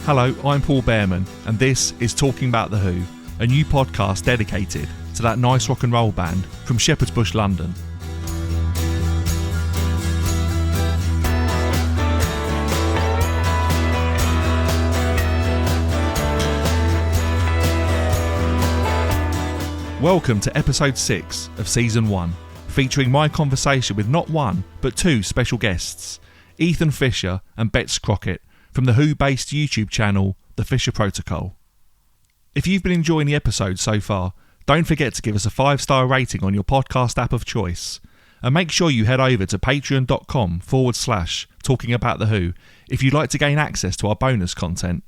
Hello, I'm Paul Behrman, and this is Talking About The Who, a new podcast dedicated to that nice rock and roll band from Shepherd's Bush, London. Welcome to episode 6 of season 1, featuring my conversation with not one, but two special guests, Ethan Fisher and Bets Crockett, from the Who-based YouTube channel, The Fisher Protocol. If you've been enjoying the episode so far, don't forget to give us a 5-star rating on your podcast app of choice, and make sure you head over to patreon.com/talkingaboutthewho if you'd like to gain access to our bonus content.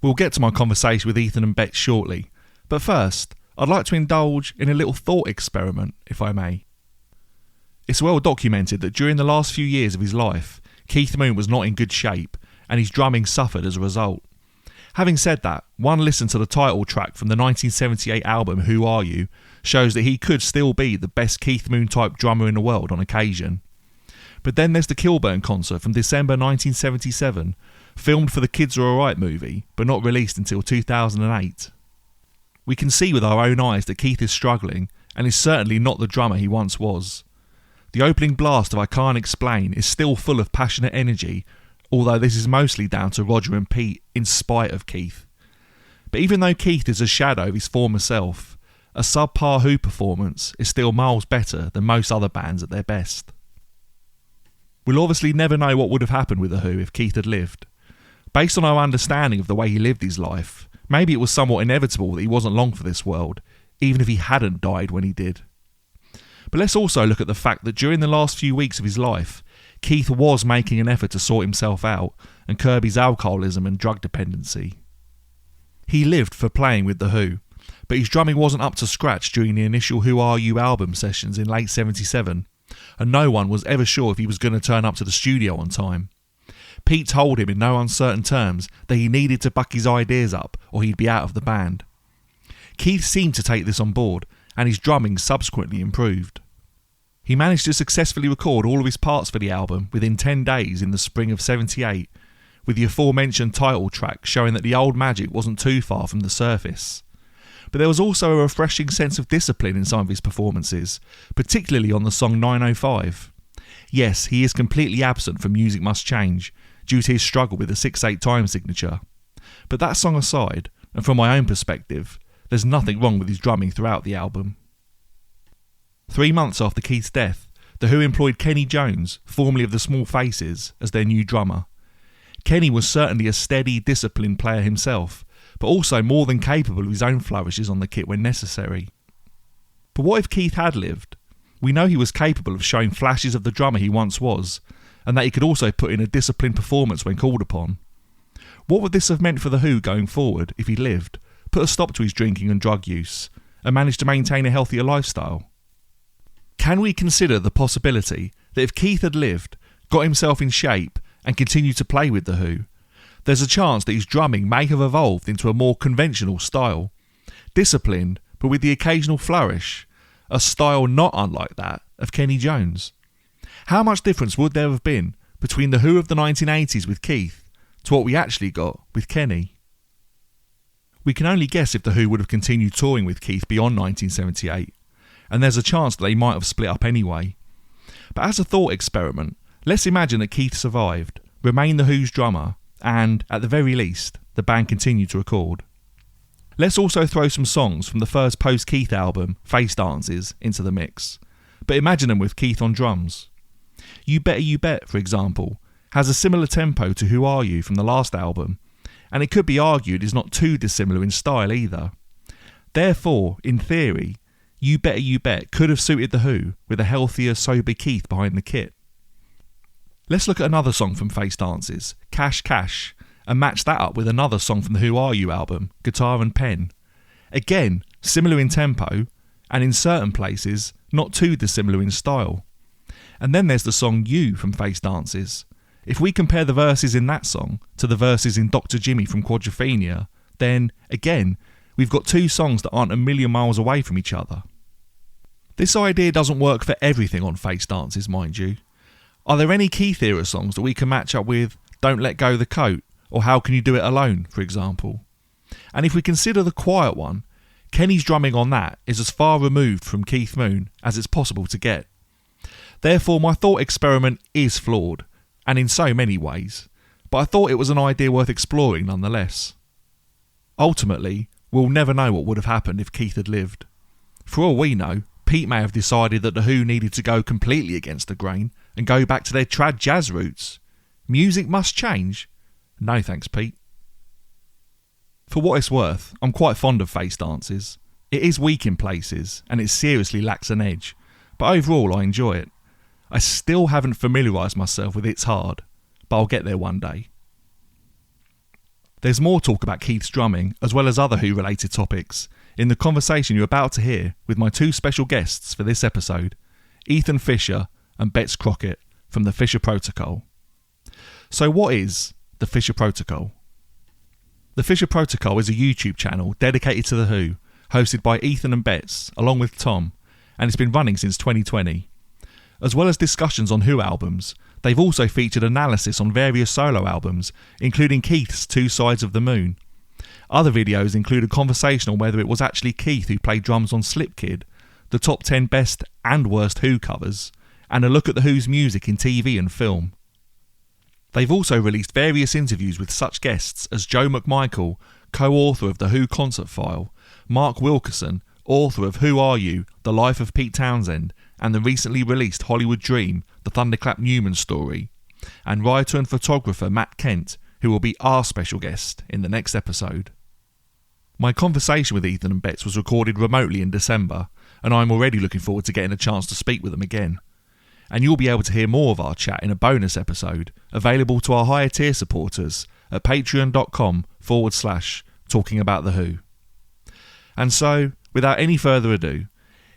We'll get to my conversation with Ethan and Bets shortly, but first, I'd like to indulge in a little thought experiment, if I may. It's well documented that during the last few years of his life, Keith Moon was not in good shape, and his drumming suffered as a result. Having said that, one listen to the title track from the 1978 album Who Are You shows that he could still be the best Keith Moon type drummer in the world on occasion. But then there's the Kilburn concert from December 1977, filmed for the Kids Are Alright movie, but not released until 2008. We can see with our own eyes that Keith is struggling, and is certainly not the drummer he once was. The opening blast of I Can't Explain is still full of passionate energy, although this is mostly down to Roger and Pete in spite of Keith. But even though Keith is a shadow of his former self, a subpar Who performance is still miles better than most other bands at their best. We'll obviously never know what would have happened with The Who if Keith had lived. Based on our understanding of the way he lived his life, maybe it was somewhat inevitable that he wasn't long for this world, even if he hadn't died when he did. But let's also look at the fact that during the last few weeks of his life, Keith was making an effort to sort himself out and curb his alcoholism and drug dependency. He lived for playing with The Who, but his drumming wasn't up to scratch during the initial Who Are You album sessions in late 77, and no one was ever sure if he was going to turn up to the studio on time. Pete told him in no uncertain terms that he needed to buck his ideas up or he'd be out of the band. Keith seemed to take this on board, and his drumming subsequently improved. He managed to successfully record all of his parts for the album within 10 days in the spring of 78, with the aforementioned title track showing that the old magic wasn't too far from the surface. But there was also a refreshing sense of discipline in some of his performances, particularly on the song 905. Yes, he is completely absent from Music Must Change, due to his struggle with the 6/8 time signature. But that song aside, and from my own perspective, there's nothing wrong with his drumming throughout the album. 3 months after Keith's death, The Who employed Kenney Jones, formerly of the Small Faces, as their new drummer. Kenney was certainly a steady, disciplined player himself, but also more than capable of his own flourishes on the kit when necessary. But what if Keith had lived? We know he was capable of showing flashes of the drummer he once was, and that he could also put in a disciplined performance when called upon. What would this have meant for The Who going forward if he lived, put a stop to his drinking and drug use, and managed to maintain a healthier lifestyle? Can we consider the possibility that if Keith had lived, got himself in shape, and continued to play with The Who, there's a chance that his drumming may have evolved into a more conventional style, disciplined but with the occasional flourish, a style not unlike that of Kenney Jones? How much difference would there have been between The Who of the 1980s with Keith to what we actually got with Kenney? We can only guess if The Who would have continued touring with Keith beyond 1978, and there's a chance that they might have split up anyway. But as a thought experiment, let's imagine that Keith survived, remained The Who's drummer, and, at the very least, the band continued to record. Let's also throw some songs from the first post-Keith album, Face Dances, into the mix, but imagine them with Keith on drums. You Better You Bet, for example, has a similar tempo to Who Are You from the last album, and it could be argued is not too dissimilar in style either. Therefore, in theory, You Better You Bet could have suited The Who with a healthier, sober Keith behind the kit. Let's look at another song from Face Dances, Cash Cash, and match that up with another song from the Who Are You album, Guitar and Pen. Again, similar in tempo, and in certain places, not too dissimilar in style. And then there's the song You from Face Dances. If we compare the verses in that song to the verses in Dr. Jimmy from Quadrophenia, then, again, we've got two songs that aren't a million miles away from each other. This idea doesn't work for everything on Face Dances, mind you. Are there any Keith era songs that we can match up with Don't Let Go the Coat, or How Can You Do It Alone, for example. And if we consider The Quiet One, Kenney's drumming on that is as far removed from Keith Moon as it's possible to get. Therefore, my thought experiment is flawed, and in so many ways, but I thought it was an idea worth exploring nonetheless. Ultimately, we'll never know what would have happened if Keith had lived. For all we know, Pete may have decided that The Who needed to go completely against the grain and go back to their trad jazz roots. Music must change. No thanks, Pete. For what it's worth, I'm quite fond of face dances. It is weak in places, and it seriously lacks an edge, but overall I enjoy it. I still haven't familiarised myself with It's Hard, but I'll get there one day. There's more talk about Keith's drumming, as well as other Who-related topics, in the conversation you're about to hear with my two special guests for this episode, Ethan Fisher and Bets Crockett from the Fisher Protocol. So what is the Fisher Protocol? The Fisher Protocol is a YouTube channel dedicated to The Who, hosted by Ethan and Bets, along with Tom, and it's been running since 2020. As well as discussions on Who albums, they've also featured analysis on various solo albums, including Keith's Two Sides of the Moon. Other videos include a conversation on whether it was actually Keith who played drums on Slip Kid, the top 10 best and worst Who covers, and a look at The Who's music in TV and film. They've also released various interviews with such guests as Joe McMichael, co-author of The Who Concert File, Mark Wilkerson, author of Who Are You? The Life of Pete Townsend, and the recently released Hollywood Dream, The Thunderclap Newman Story, and writer and photographer Matt Kent, who will be our special guest in the next episode. My conversation with Ethan and Bets was recorded remotely in December, and I'm already looking forward to getting a chance to speak with them again. And you'll be able to hear more of our chat in a bonus episode, available to our higher tier supporters at patreon.com/talking about the Who. And so, without any further ado,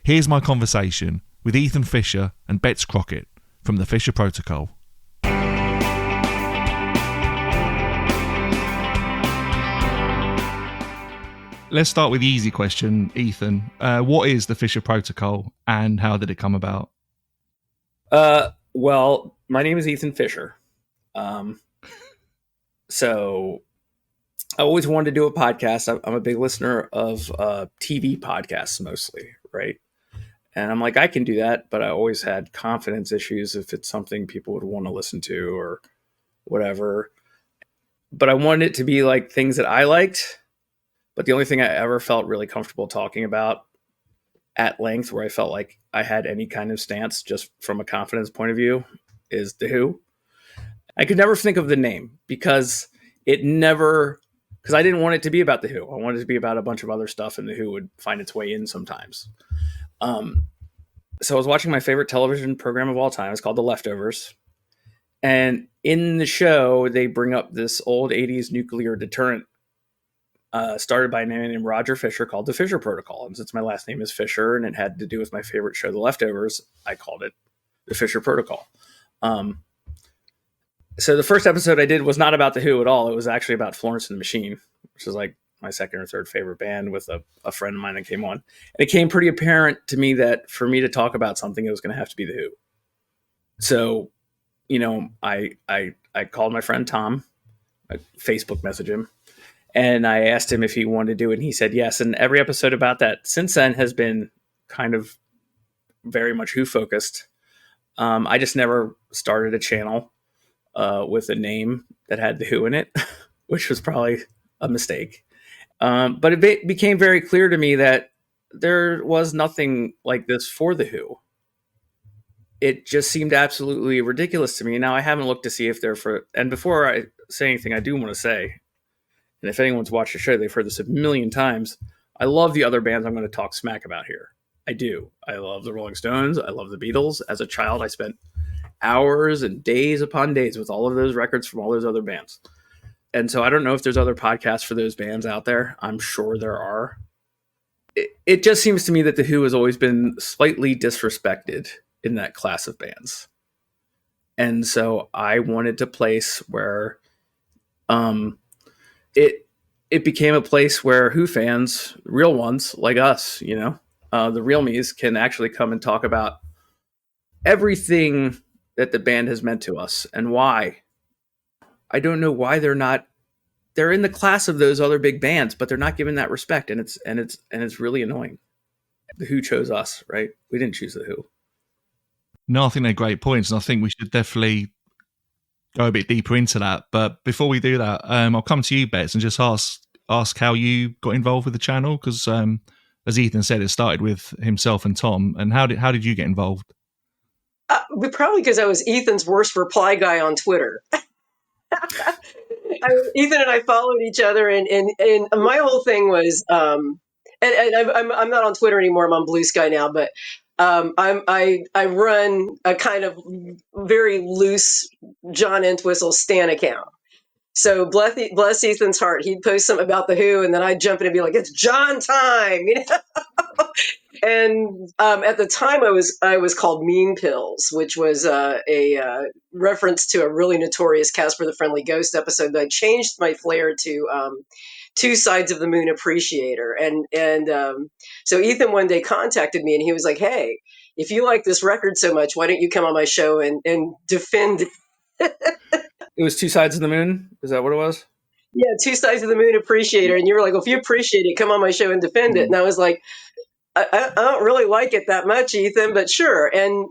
here's my conversation with Ethan Fisher and Bets Crockett from the Fisher Protocol. Let's start with the easy question, Ethan. What is the Fisher Protocol and how did it come about? Well, my name is Ethan Fisher. So I always wanted to do a podcast. I'm a big listener of TV podcasts mostly, right? And I'm like, I can do that, but I always had confidence issues if it's something people would want to listen to or whatever. But I wanted it to be like things that I liked. But the only thing I ever felt really comfortable talking about at length, where I felt like I had any kind of stance just from a confidence point of view, is The Who. I could never think of the name because I didn't want it to be about The Who. I wanted it to be about a bunch of other stuff, and The Who would find its way in sometimes. So I was watching my favorite television program of all time. It's called The Leftovers. And in the show, they bring up this old 80s nuclear deterrent started by a man named Roger Fisher called the Fisher Protocol. And since my last name is Fisher and it had to do with my favorite show, The Leftovers, I called it the Fisher Protocol. So the first episode I did was not about The Who at all. It was actually about Florence and the Machine, which is like my second or third favorite band, with a friend of mine that came on. And it became pretty apparent to me that for me to talk about something, it was going to have to be The Who. So, I called my friend Tom, I Facebook messaged him, and I asked him if he wanted to do it, and he said yes. And every episode about that since then has been kind of very much Who focused. I just never started a channel with a name that had The Who in it, which was probably a mistake. But it became very clear to me that there was nothing like this for The Who. It just seemed absolutely ridiculous to me. Now, I haven't looked to see if they're and before I say anything, I do want to say, and if anyone's watched the show, they've heard this a million times, I love the other bands I'm going to talk smack about here. I do. I love the Rolling Stones. I love the Beatles. As a child, I spent hours and days upon days with all of those records from all those other bands. And so I don't know if there's other podcasts for those bands out there. I'm sure there are. It just seems to me that The Who has always been slightly disrespected in that class of bands. And so I wanted to place where it became a place where Who fans, real ones like us, the real me's, can actually come and talk about everything that the band has meant to us and why. I don't know why they're not they're in the class of those other big bands, but they're not given that respect, and it's really annoying. The Who chose us, right? We didn't choose the Who. No, I think they're great points, and I think we should definitely go a bit deeper into that. But before we do that, I'll come to you, Bets, and just ask how you got involved with the channel, because as Ethan said, it started with himself and Tom. And how did you get involved? Probably because I was Ethan's worst reply guy on Twitter. Ethan and I followed each other, and my whole thing was, and I'm not on Twitter anymore. I'm on Bluesky now, but I run a kind of very loose John Entwistle Stan account. So bless Ethan's heart, he'd post something about the Who, and then I'd jump in and be like, "It's John time," you know. And at the time, I was called Mean Pills, which was a reference to a really notorious Casper the Friendly Ghost episode. But I changed my flair to Two Sides of the Moon Appreciator, and so Ethan one day contacted me, and he was like, "Hey, if you like this record so much, why don't you come on my show and defend?" It was Two Sides of the Moon. Is that what it was? Yeah, Two Sides of the Moon Appreciator, and you were like, "Well, if you appreciate it, come on my show and defend it." And I was like, I don't really like it that much, Ethan, but sure. And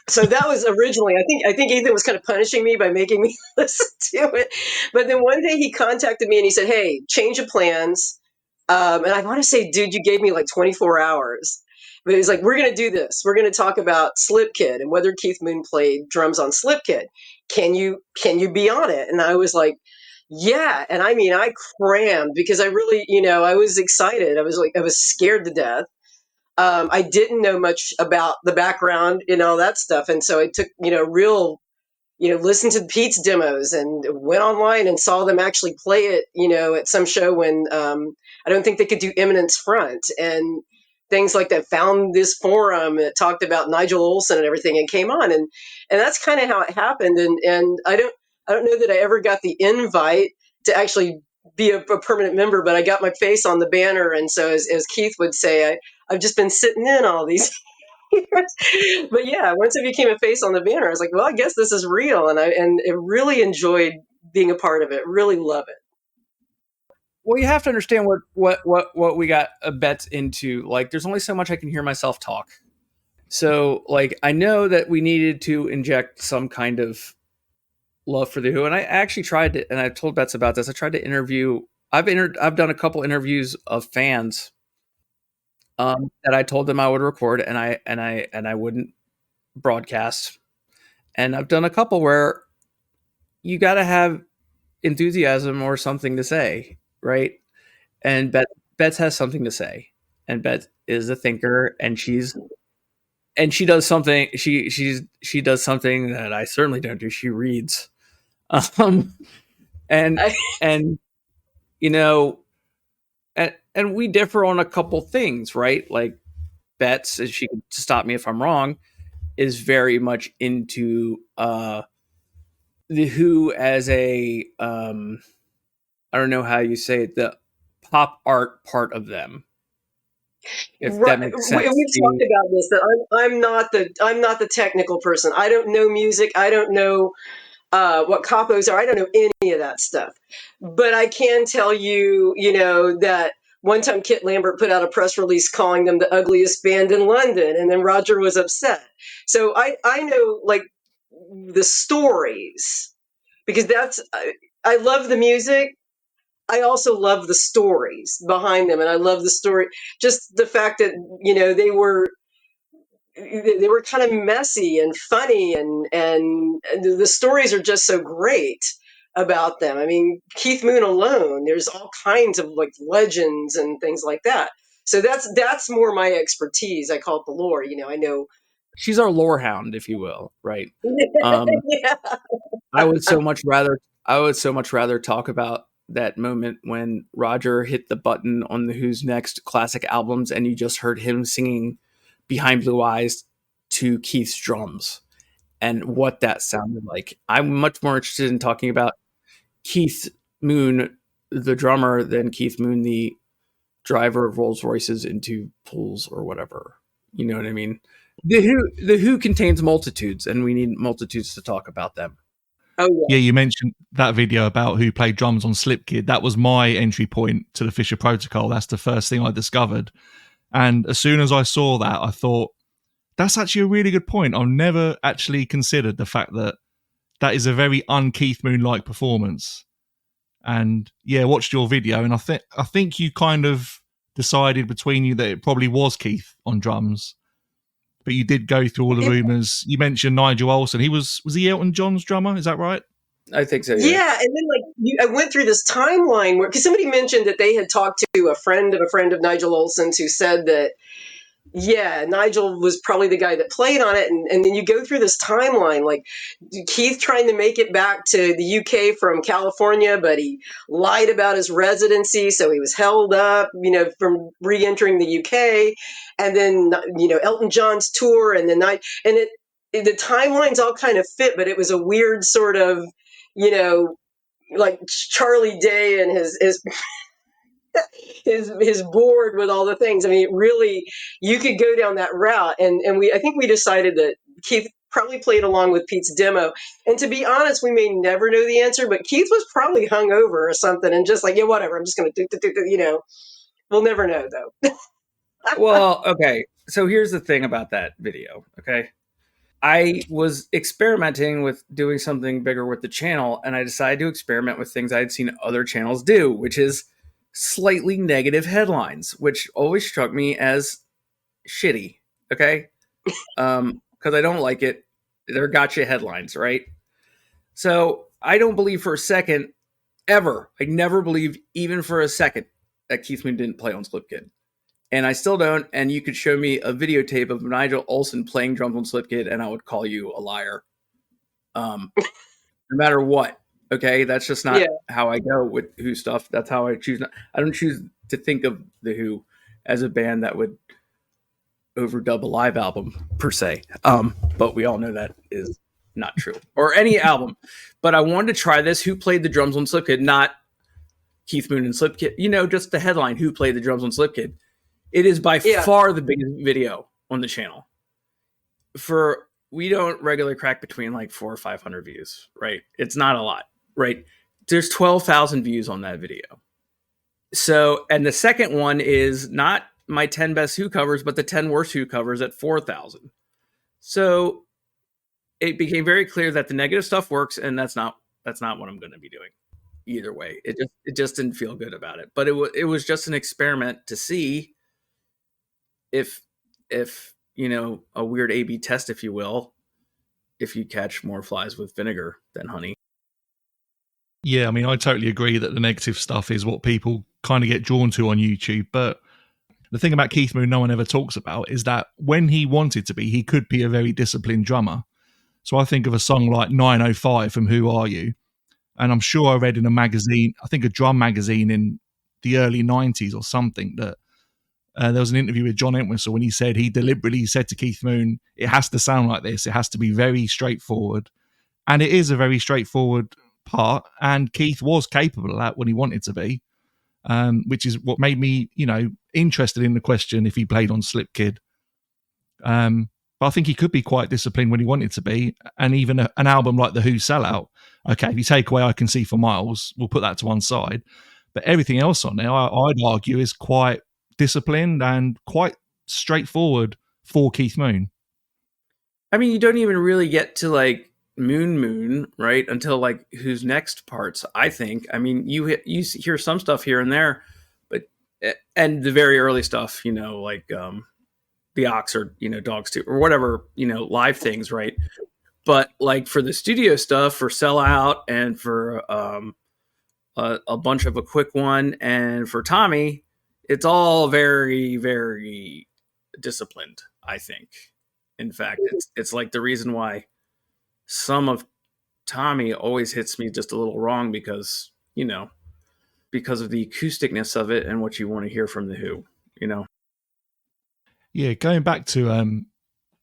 so that was originally, I think Ethan was kind of punishing me by making me listen to it. But then one day he contacted me and he said, "Hey, change of plans." And I want to say, "Dude, you gave me like 24 hours." But he's like, "We're going to do this. We're going to talk about Slip Kid and whether Keith Moon played drums on Slip Kid. Can you be on it?" And I was like, "Yeah." And I mean, I crammed because I really, I was excited. I was scared to death. I didn't know much about the background and all that stuff. And so I took, listened to Pete's demos and went online and saw them actually play it, at some show when I don't think they could do Eminence Front and things like that. Found this forum that talked about Nigel Olsson and everything and came on. And that's kind of how it happened. And I don't know that I ever got the invite to actually be a permanent member, but I got my face on the banner. And so as Keith would say, I've just been sitting in all these years. But yeah, once I became a face on the banner, I was like, well, I guess this is real. And I really enjoyed being a part of it. Really love it. Well, you have to understand what we got Bets into. Like, there's only so much I can hear myself talk. So, like, I know that we needed to inject some kind of love for the Who, and I actually tried to, and I've told Bets about this. I tried to interview. I've done a couple interviews of fans that I told them I would record, and I wouldn't broadcast. And I've done a couple where you got to have enthusiasm or something to say, right? And Bets has something to say, and Bets is a thinker, and she does something. She does something that I certainly don't do. She reads, and and we differ on a couple things, right? Like Bets, and she can stop me if I'm wrong, is very much into the Who as a I don't know how you say it, the pop art part of them. If that makes sense. We've talked about this. That I'm not the technical person. I don't know music. I don't know what capos are. I don't know any of that stuff. But I can tell you, that one time Kit Lambert put out a press release calling them the ugliest band in London, and then Roger was upset. So I know like the stories, because I love the music. I also love the stories behind them, and I love the story. Just the fact that they were kind of messy and funny, and the stories are just so great about them. I mean, Keith Moon alone, there's all kinds of like legends and things like that. So that's more my expertise. I call it the lore. I know she's our lore hound, if you will, right? Yeah. I would so much rather talk about that moment when Roger hit the button on the Who's next classic albums, and you just heard him singing Behind Blue Eyes to Keith's drums, and what that sounded like. I'm much more interested in talking about Keith Moon, the drummer, than Keith Moon, the driver of Rolls Royces into pools or whatever. You know what I mean? The Who contains multitudes, and we need multitudes to talk about them. Oh Yeah, yeah. you mentioned that video about who played drums on Slip Kid. That was my entry point to the Fisher Protocol. That's the first thing I discovered. And as soon as I saw that, I thought, that's actually a really good point. I've never actually considered the fact that that is a very un-Keith Moon-like performance. And yeah, watched your video, and I think you kind of decided between you that it probably was Keith on drums. But you did go through all the It, rumours. You mentioned Nigel Olsson. Was he Elton John's drummer? Is that right? I think so. Yeah. yeah, and then I went through this timeline where because somebody mentioned that they had talked to a friend of Nigel Olson's who said that yeah, Nigel was probably the guy that played on it. And then you go through this timeline, like Keith trying to make it back to the UK from California, but he lied about his residency. So he was held up, from re entering the UK. And then, Elton John's tour. And the timelines all kind of fit, but it was a weird sort of, you know, like Charlie Day and his board with all the things. I mean, really, you could go down that route, and I think we decided that Keith probably played along with Pete's demo. And to be honest, we may never know the answer, but Keith was probably hungover or something, and just like, yeah, whatever, I'm just gonna do. We'll never know though. Well, okay. So here's the thing about that video. Okay. I was experimenting with doing something bigger with the channel, and I decided to experiment with things I had seen other channels do, which is slightly negative headlines, which always struck me as shitty. Okay. Because I don't like it. They're gotcha headlines, right? So I don't believe for a second, ever, I never believed even for a second that Keith Moon didn't play on Slip Kid. And I still don't. And you could show me a videotape of Nigel Olsson playing drums on Slip Kid, and I would call you a liar. No matter what. Okay. That's just not Yeah. how I go with Who stuff. That's how I choose. I don't choose to think of the Who as a band that would overdub a live album per se. But we all know that is not true. Or any album. But I wanted to try this. Who played the drums on Slip Kid? Not Keith Moon and Slip Kid. Just the headline, Who played the drums on Slip Kid? It is by far the biggest video on the channel. We don't regularly crack between like 400 or 500 views, right? It's not a lot, right? There's 12,000 views on that video. So, and the second one is not my 10 best Who covers, but the 10 worst Who covers at 4,000. So it became very clear that the negative stuff works, and that's not what I'm going to be doing either way. It just didn't feel good about it. But it was just an experiment to see if a weird A/B test, if you will, if you catch more flies with vinegar than honey. Yeah, I mean, I totally agree that the negative stuff is what people kind of get drawn to on YouTube. But the thing about Keith Moon no one ever talks about is that when he wanted to be, he could be a very disciplined drummer. So I think of a song like 905 from Who Are You? And I'm sure I read in a magazine, I think a drum magazine in the early 90s or something, that there was an interview with John Entwistle when he said he deliberately said to Keith Moon, it has to sound like this. It has to be very straightforward. And it is a very straightforward part. And Keith was capable of that when he wanted to be, which is what made me, interested in the question if he played on Slip Kid. But I think he could be quite disciplined when he wanted to be. And even an album like The Who Sellout, okay, if you take away I Can See for Miles, we'll put that to one side. But everything else on there, I'd argue, is quite disciplined and quite straightforward for Keith Moon. I mean, you don't even really get to like Moon, right? Until like Who's Next parts, I think. I mean, you hear some stuff here and there, and the very early stuff, like the Ox or, Dogs Too, or whatever, live things, right? But like for the studio stuff, for Sellout, and for a bunch of A Quick One, and for Tommy, it's all very, very disciplined, I think. In fact, it's like the reason why some of Tommy always hits me just a little wrong because of the acousticness of it and what you want to hear from the Who, Yeah, going back to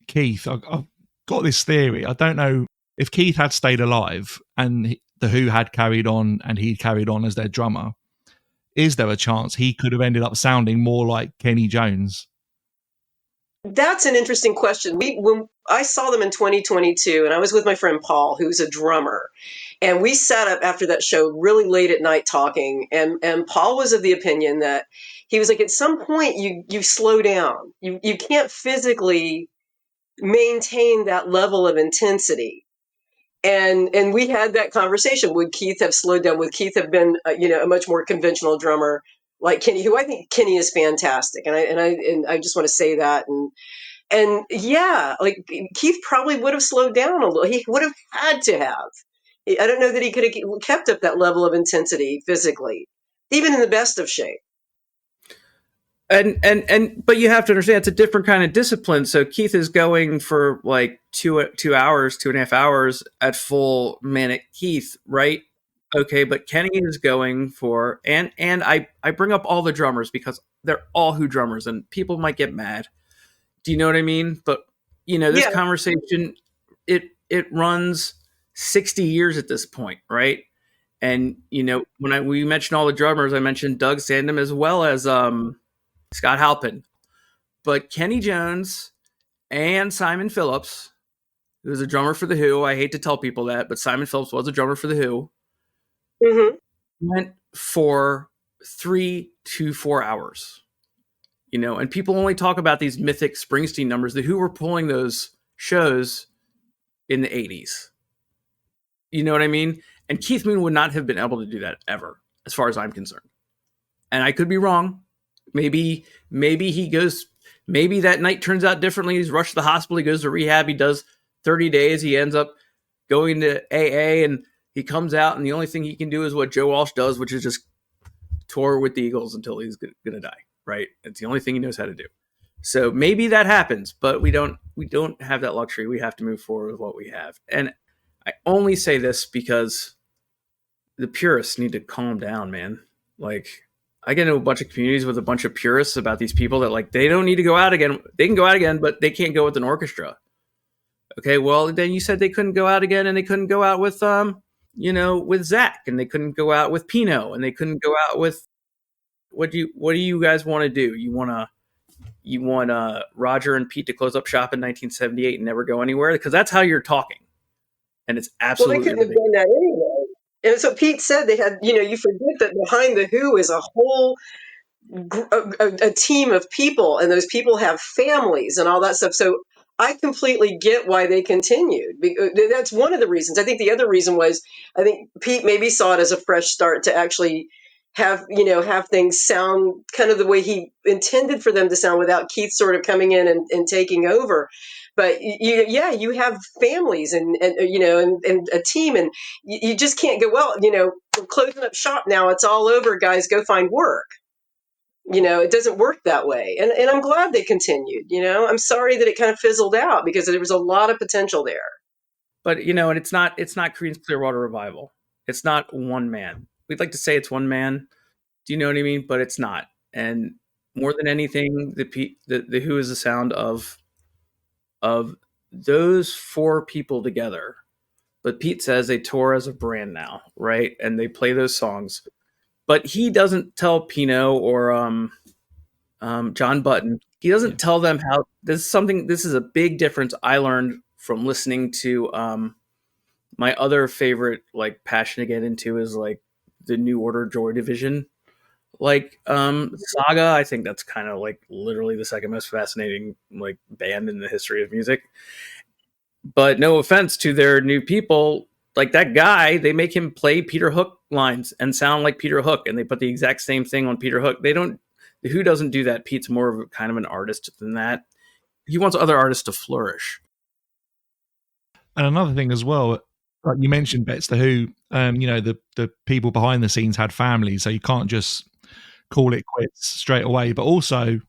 Keith, I've got this theory. I don't know if Keith had stayed alive and the Who had carried on and he'd carried on as their drummer, is there a chance he could have ended up sounding more like Kenney Jones? That's an interesting question. When I saw them in 2022, and I was with my friend Paul, who's a drummer, and we sat up after that show really late at night talking. And Paul was of the opinion that he was like, at some point you slow down. You can't physically maintain that level of intensity. And we had that conversation. Would Keith have slowed down? Would Keith have been a much more conventional drummer like Kenney, who I think Kenney is fantastic, and I just want to say that. And yeah, like Keith probably would have slowed down a little. He would have had to have. I don't know that he could have kept up that level of intensity physically, even in the best of shape. But you have to understand it's a different kind of discipline. So Keith is going for like 2.5 hours at full manic Keith, right? Okay, but Kenney is going for and I bring up all the drummers because they're all Who drummers, and people might get mad. Do you know what I mean? But this conversation it runs 60 years at this point, right? And when we mentioned all the drummers, I mentioned Doug Sandham as well as Scott Halpin, but Kenney Jones and Simon Phillips, who was a drummer for the Who. I hate to tell people that, but Simon Phillips was a drummer for the Who. Mm-hmm. Went for 3 to 4 hours. And people only talk about these mythic Springsteen numbers. The Who were pulling those shows in the 80s. You know what I mean? And Keith Moon would not have been able to do that ever, as far as I'm concerned. And I could be wrong. Maybe he goes, maybe that night turns out differently. He's rushed to the hospital. He goes to rehab. He does 30 days. He ends up going to AA and he comes out. And the only thing he can do is what Joe Walsh does, which is just tour with the Eagles until he's going to die. Right. It's the only thing he knows how to do. So maybe that happens, but we don't have that luxury. We have to move forward with what we have. And I only say this because the purists need to calm down, man. Like, I get into a bunch of communities with a bunch of purists about these people that like, they don't need to go out again. They can go out again, but they can't go with an orchestra. Okay. Well, then you said they couldn't go out again and they couldn't go out with, with Zach, and they couldn't go out with Pino, and they couldn't go out with, what do you guys want to do? You want Roger and Pete to close up shop in 1978 and never go anywhere? Because that's how you're talking. And it's absolutely Well, they couldn't have done that anyway. And so Pete said they had, you forget that behind the Who is a whole a team of people, and those people have families and all that stuff. So I completely get why they continued. That's one of the reasons. I think the other reason was, I think Pete maybe saw it as a fresh start to actually have things sound kind of the way he intended for them to sound without Keith sort of coming in and taking over. But you have families and a team, and you just can't go, well, we're closing up shop now. It's all over, guys. Go find work. It doesn't work that way. And I'm glad they continued. I'm sorry that it kind of fizzled out because there was a lot of potential there. But, and it's not Creedence Clearwater Revival. It's not one man. We'd like to say it's one man. Do you know what I mean? But it's not. And more than anything, the Who is the sound of those four people together. But Pete says they tour as a brand now, right? And they play those songs. But he doesn't tell Pino or John Button. He doesn't tell them how. This is a big difference I learned from listening to my other favorite like passion to get into is like the New Order Joy Division saga. I think that's kind of like literally the second most fascinating like band in the history of music. But no offense to their new people, like that guy, they make him play Peter Hook lines and sound like Peter Hook, and they put the exact same thing on Peter Hook. The Who doesn't do that. Pete's more of a kind of an artist than that. He wants other artists to flourish. And another thing as well, like you mentioned, Bets, the Who, the people behind the scenes had families, so you can't just call it quits straight away. But also,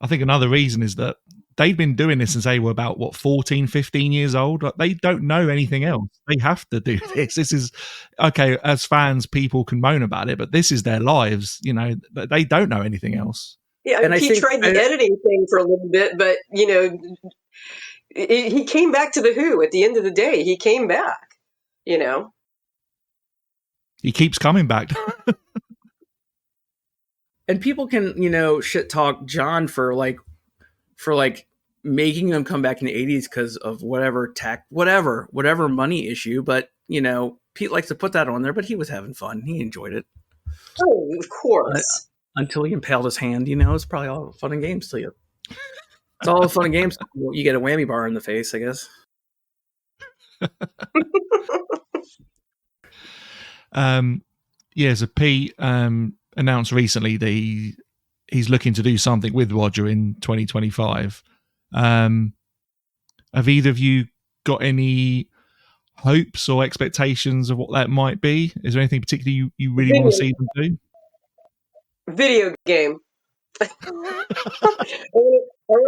I think another reason is that they've been doing this since they were about, 14, 15 years old. Like, they don't know anything else. They have to do this. This is, okay, as fans, people can moan about it, but this is their lives. They don't know anything else. Yeah, and he tried the editing thing for a little bit, but, he came back to the Who at the end of the day. He came back, He keeps coming back. And people can, shit talk John for making them come back in the 80s because of whatever money issue. But, Pete likes to put that on there, but he was having fun. He enjoyed it. Oh, of course. Until he impaled his hand, it's probably all fun and games till you. It's all fun and games. You get a whammy bar in the face, I guess. So Pete announced recently that he's looking to do something with Roger in 2025. Have either of you got any hopes or expectations of what that might be? Is there anything particularly you really want to see them do? Video game. I want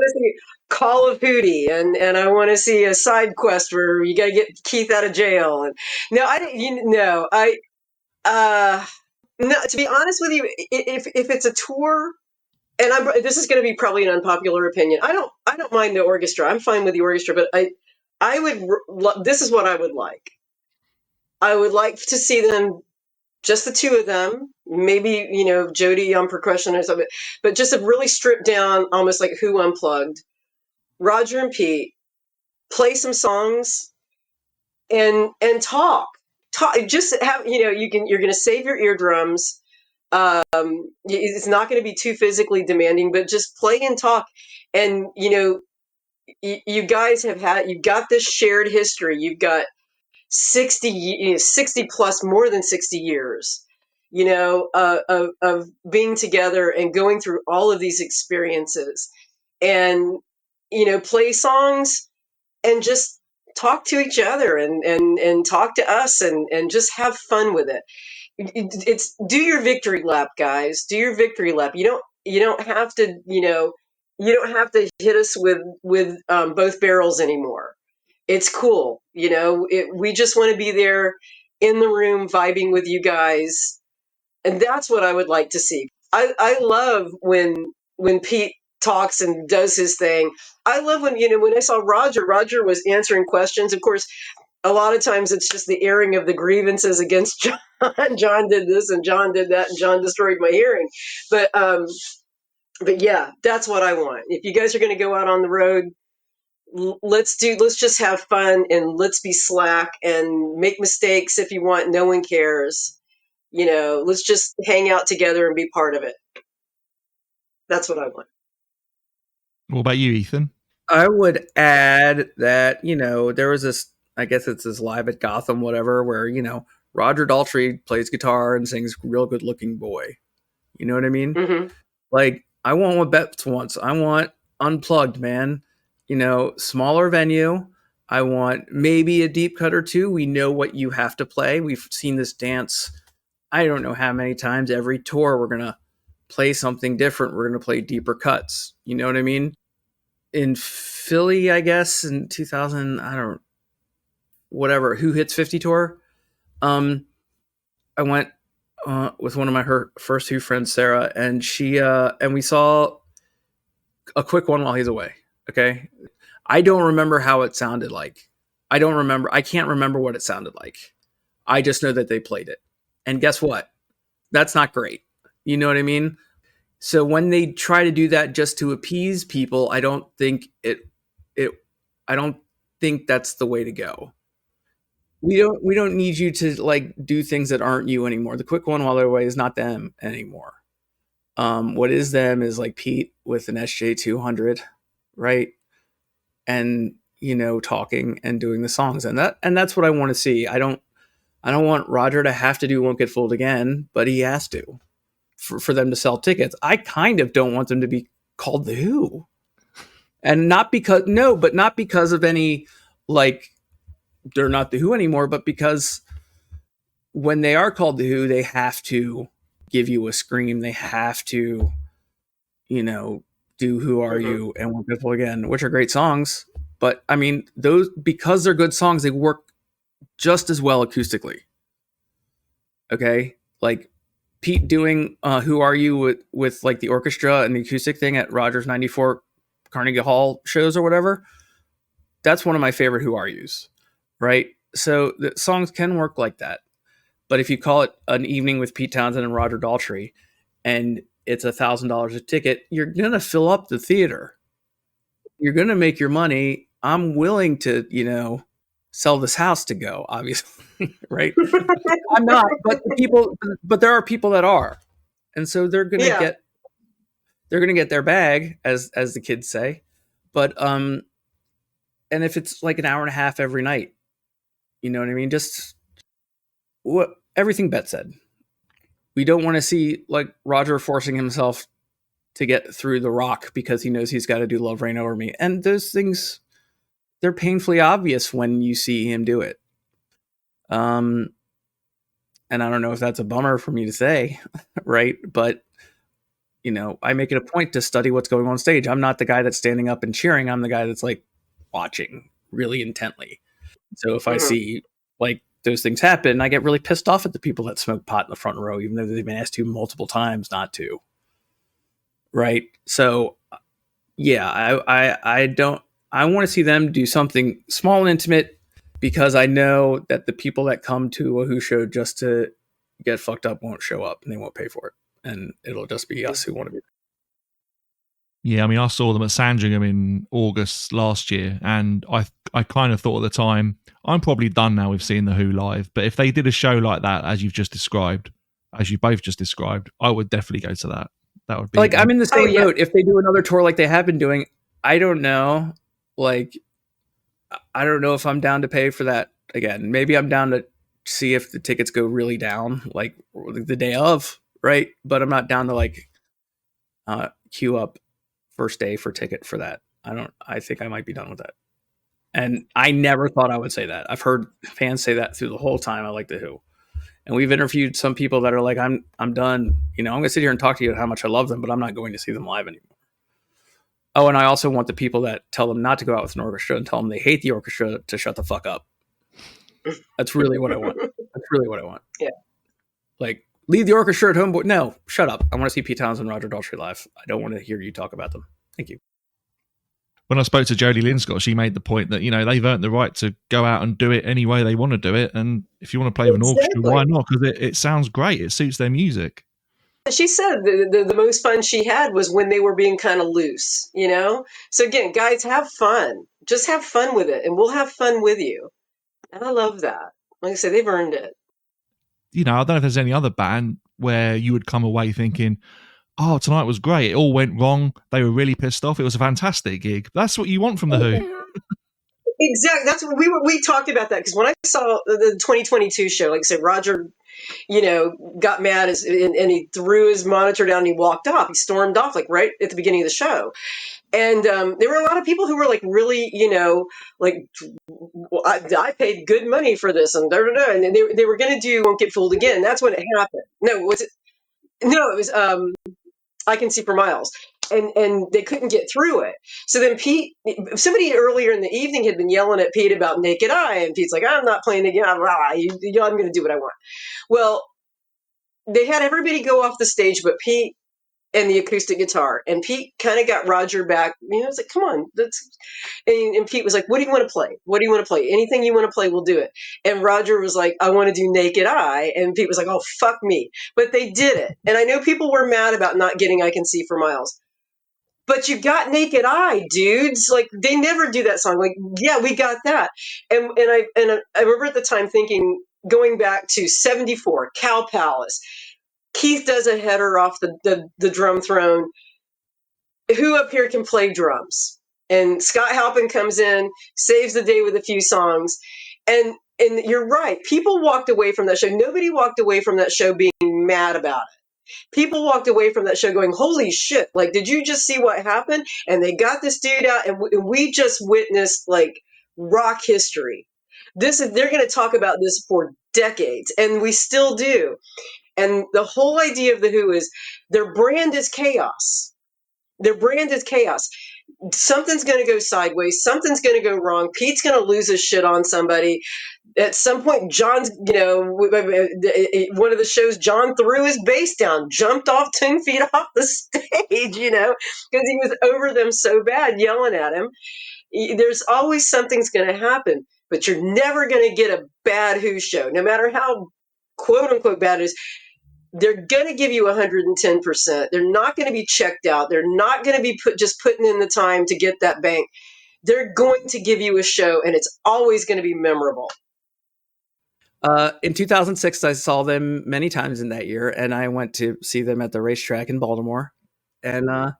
to see Call of Duty, and I want to see a side quest where you got to get Keith out of jail. And no, I didn't. No, no. To be honest with you, if it's a tour, and this is going to be probably an unpopular opinion. I don't mind the orchestra. I'm fine with the orchestra, but I would. This is what I would like. I would like to see them. Just the two of them, maybe, Jody on percussion or something, but just a really stripped down, almost like Who Unplugged. Roger and Pete play some songs and talk. Just have, you're going to save your eardrums. It's not going to be too physically demanding, but just play and talk. And, you guys you've got this shared history. You've got 60 plus, more than 60 years, of being together and going through all of these experiences, and, play songs and just talk to each other and talk to us and just have fun with it. It's do your victory lap, guys. Do your victory lap. You don't have to, you don't have to hit us with both barrels anymore. It's cool. We just want to be there in the room vibing with you guys. And that's what I would like to see. I love when Pete talks and does his thing. I love when I saw Roger was answering questions. Of course, a lot of times it's just the airing of the grievances against John. John did this and John did that and John destroyed my hearing. But yeah, that's what I want. If you guys are going to go out on the road, let's just have fun and let's be slack and make mistakes if you want. No one cares. Let's just hang out together and be part of it. That's what I want. What about you, Ethan? I would add that, there was this, I guess it's this Live at Gotham, whatever, where, Roger Daltrey plays guitar and sings Real Good Looking Boy. You know what I mean? Mm-hmm. Like, I want what Betts wants. I want Unplugged, man. Smaller venue. I want maybe a deep cut or two. We know what you have to play. We've seen this dance, I don't know how many times. Every tour, we're going to play something different. We're going to play deeper cuts. You know what I mean? In Philly, I guess, in 2000, whatever, Who Hits 50 tour. I went with one of her first two friends, Sarah, and she, and we saw a quick one while he's away. Okay. I don't remember how it sounded like. I can't remember what it sounded like. I just know that they played it. And guess what? That's not great. You know what I mean? So when they try to do that just to appease people, I don't think I don't think that's the way to go. We don't need you to do things that aren't you anymore. The quick one while they're away is not them anymore. What is them is like Pete with an SJ200, right? And talking and doing the songs, and that's what I want to see. I don't want Roger to have to do Won't Get Fooled Again, but he has to for them to sell tickets. I kind of don't want them to be called The Who, and not because of any they're not The Who anymore, but because when they are called The Who, they have to give you a scream. They have to, do Who Are You and Won't Get Fooled Again, which are great songs. But I mean, those, because they're good songs, they work just as well acoustically. Okay. Like Pete doing Who Are You with like the orchestra and the acoustic thing at Rogers 94 Carnegie Hall shows or whatever. That's one of my favorite Who Are Yous. Right. So the songs can work like that. But if you call it an evening with Pete Townsend and Roger Daltrey and it's $1,000 a ticket, you're going to fill up the theater. you're going to make your money. I'm willing to, sell this house to go, obviously, right? I'm not, but there are people that are. And so they're going to Yeah. get their bag, as the kids say. But, and if it's like an hour and a half every night, you know what I mean? Just what everything Bet said. We don't want to see like Roger forcing himself to get through the rock because he knows he's got to do Love Reign Over Me. And those things, they're painfully obvious when you see him do it. And I don't know if that's a bummer for me to say, right? But, I make it a point to study what's going on stage. I'm not the guy that's standing up and cheering. I'm the guy that's like watching really intently. So if I see like those things happen, I get really pissed off at the people that smoke pot in the front row, even though they've been asked to multiple times not to. Right. So yeah, I want to see them do something small and intimate, because I know that the people that come to a Who show just to get fucked up won't show up, and they won't pay for it. And it'll just be us who want to be. Yeah, I mean, I saw them at Sandringham in August last year, and I kind of thought at the time, I'm probably done now with seeing the Who live. But if they did a show like that, as you both just described, I would definitely go to that. That would be like, I'm in the same boat. If they do another tour like they have been doing, I don't know. Like, I don't know if I'm down to pay for that again. Maybe I'm down to see if the tickets go really down, like the day of, right? But I'm not down to like queue up first day for ticket for that. I think I might be done with that. And I never thought I would say that. I've heard fans say that through the whole time I like the Who. And we've interviewed some people that are like, I'm done. I'm going to sit here and talk to you about how much I love them, but I'm not going to see them live anymore. Oh, and I also want the people that tell them not to go out with an orchestra and tell them they hate the orchestra to shut the fuck up. That's really what I want. Yeah. Like, leave the orchestra at home. But no, shut up. I want to see Pete Townsend and Roger Daltrey live. I don't want to hear you talk about them. Thank you. When I spoke to Jodie Linscott, she made the point that, they've earned the right to go out and do it any way they want to do it. And if you want to play with an orchestra, why not? Because it sounds great. It suits their music. She said the most fun she had was when they were being kind of loose, So again, guys, have fun. Just have fun with it, and we'll have fun with you. And I love that. Like I said, they've earned it. I don't know if there's any other band where you would come away thinking, oh, tonight was great. It all went wrong. They were really pissed off. It was a fantastic gig. That's what you want from the Who. Exactly. That's what we talked about that, because when I saw the 2022 show, like I said, Roger, got mad and he threw his monitor down and he walked off. He stormed off like right at the beginning of the show. And there were a lot of people who were like really, like, I paid good money for this and and they were going to do Won't Get Fooled Again. That's when it happened. No, was it? No, it was I Can See for Miles. And they couldn't get through it. So then somebody earlier in the evening had been yelling at Pete about Naked Eye, and Pete's like, I'm not playing again. I'm going to do what I want. Well, they had everybody go off the stage but Pete and the acoustic guitar. And Pete kind of got Roger back. I was like, come on. And Pete was like, what do you want to play? What do you want to play? Anything you want to play, we'll do it. And Roger was like, I want to do Naked Eye. And Pete was like, oh, fuck me. But they did it. And I know people were mad about not getting I Can See for Miles. But you got Naked Eye, dudes. Like, they never do that song. Like, yeah, we got that. And I remember at the time thinking, going back to 74, Cow Palace, Keith does a header off the drum throne. Who up here can play drums? And Scott Halpin comes in, saves the day with a few songs. And you're right. People walked away from that show. Nobody walked away from that show being mad about it. People walked away from that show going, holy shit, like, did you just see what happened? And they got this dude out, and we just witnessed, like, rock history. They're going to talk about this for decades, and we still do. And the whole idea of the Who is their brand is chaos. Their brand is chaos. Something's going to go sideways. Something's going to go wrong. Pete's going to lose his shit on somebody. At some point, John's, one of the shows, John threw his bass down, jumped off 10 feet off the stage, because he was over them so bad, yelling at him. There's always something's going to happen, but you're never going to get a bad Who show, no matter how quote unquote bad it is. They're going to give you 110%. They're not going to be checked out. They're not going to be just putting in the time to get that bank. They're going to give you a show, and it's always going to be memorable. In 2006, I saw them many times in that year, and I went to see them at the racetrack in Baltimore. And I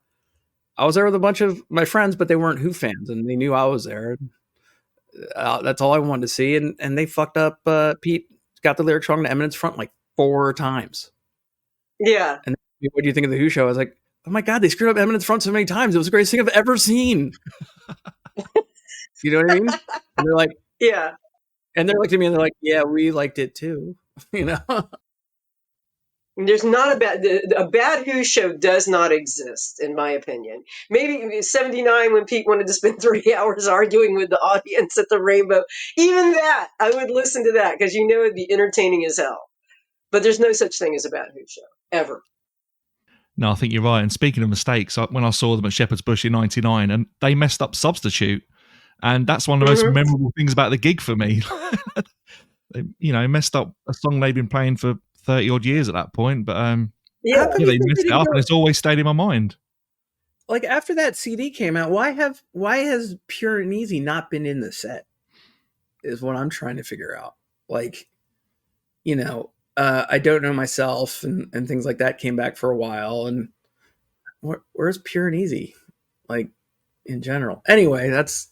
was there with a bunch of my friends, but they weren't Who fans, and they knew I was there. That's all I wanted to see. And they fucked up. Pete got the lyrics wrong to Eminence Front like 4 times. Yeah. And what do you think of the Who show? I was like, oh my God, they screwed up Eminence Front so many times. It was the greatest thing I've ever seen. You know what I mean? And they're like, yeah. And they're like to me and they're like, yeah, we liked it too. You know? There's not a bad Who show does not exist, in my opinion. Maybe 79 when Pete wanted to spend 3 hours arguing with the audience at the Rainbow. Even that, I would listen to that because it'd be entertaining as hell. But there's no such thing as a bad Who show, ever. No, I think you're right. And speaking of mistakes, when I saw them at Shepherd's Bush in 99, and they messed up Substitute. And that's one of the most memorable things about the gig for me. They, messed up a song they'd been playing for 30 odd years at that point. But they messed it up and it's always stayed in my mind. Like after that CD came out, why has Pure and Easy not been in the set? Is what I'm trying to figure out. Like, I Don't Know Myself and things like that came back for a while. And where's Pure and Easy? Like in general. Anyway, that's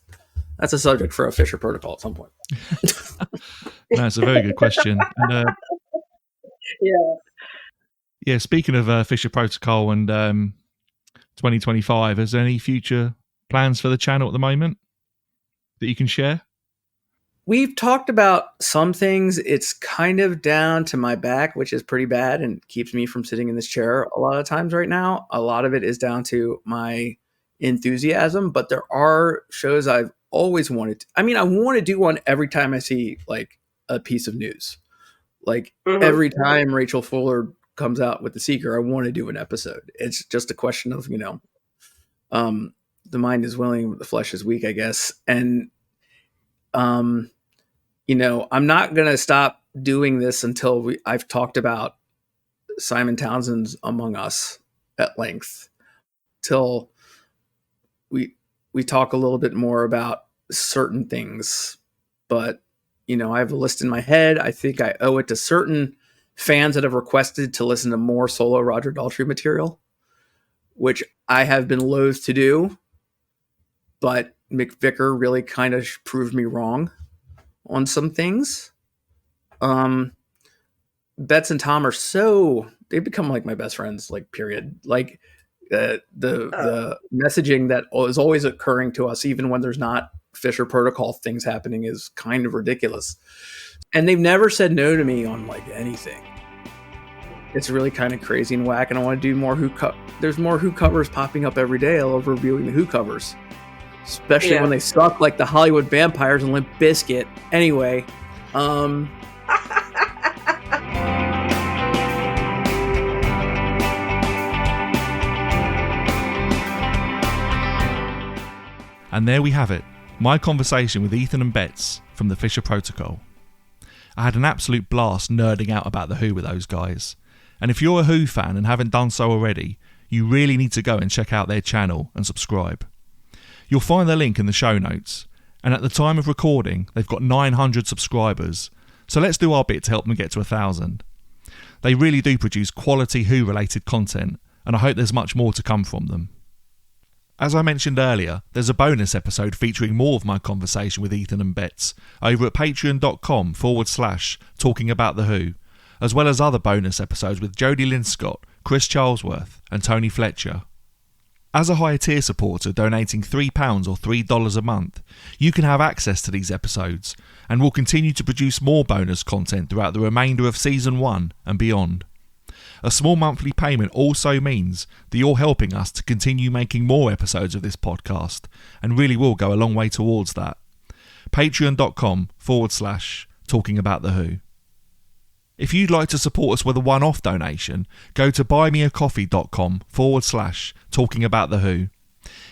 a subject for a Fisher Protocol at some point. No, it's a very good question. And, yeah. Speaking of Fisher Protocol and 2025, is there any future plans for the channel at the moment that you can share? We've talked about some things. It's kind of down to my back, which is pretty bad and keeps me from sitting in this chair a lot of times right now. A lot of it is down to my enthusiasm, but there are shows I've always wanted to. I mean, I want to do one every time I see like a piece of news. Like every time Rachel Fuller comes out with The Seeker, I want to do an episode. It's just a question of, the mind is willing, the flesh is weak, I guess. And, I'm not going to stop doing this until I've talked about Simon Townsend's Among Us at length, till we talk a little bit more about certain things. But, I have a list in my head. I think I owe it to certain fans that have requested to listen to more solo Roger Daltrey material, which I have been loath to do. But McVicker really kind of proved me wrong on some things. Betts and Tom they've become like my best friends, like period. Like the messaging that is always occurring to us, even when there's not Fisher Protocol things happening, is kind of ridiculous. And they've never said no to me on like anything. It's really kind of crazy and whack, and I want to do more there's more Who covers popping up every day. I love reviewing the Who covers, especially when they suck, like the Hollywood Vampires and Limp Bizkit. Anyway, And there we have it, my conversation with Ethan and Betts from the Fisher Protocol. I had an absolute blast nerding out about the Who with those guys. And if you're a Who fan and haven't done so already, you really need to go and check out their channel and subscribe. You'll find the link in the show notes. And at the time of recording, they've got 900 subscribers. So let's do our bit to help them get to 1,000. They really do produce quality Who-related content, and I hope there's much more to come from them. As I mentioned earlier, there's a bonus episode featuring more of my conversation with Ethan and Betts over at patreon.com/talking about the Who, as well as other bonus episodes with Jodie Linscott, Chris Charlesworth and Tony Fletcher. As a higher tier supporter donating £3 or $3 a month, you can have access to these episodes, and we'll continue to produce more bonus content throughout the remainder of Season 1 and beyond. A small monthly payment also means that you're helping us to continue making more episodes of this podcast, and really will go a long way towards that. Patreon.com/talking about the Who. If you'd like to support us with a one-off donation, go to buymeacoffee.com/talking about the Who.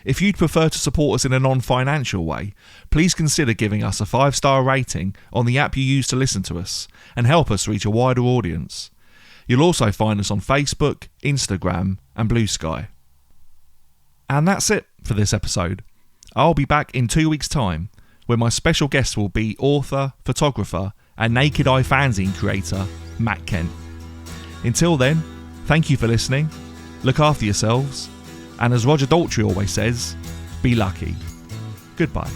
If you'd prefer to support us in a non-financial way, please consider giving us a 5-star rating on the app you use to listen to us and help us reach a wider audience. You'll also find us on Facebook, Instagram and Bluesky. And that's it for this episode. I'll be back in 2 weeks' time, where my special guest will be author, photographer and Naked Eye fanzine creator Matt Kent. Until then, thank you for listening, look after yourselves, and as Roger Daltrey always says, be lucky. Goodbye.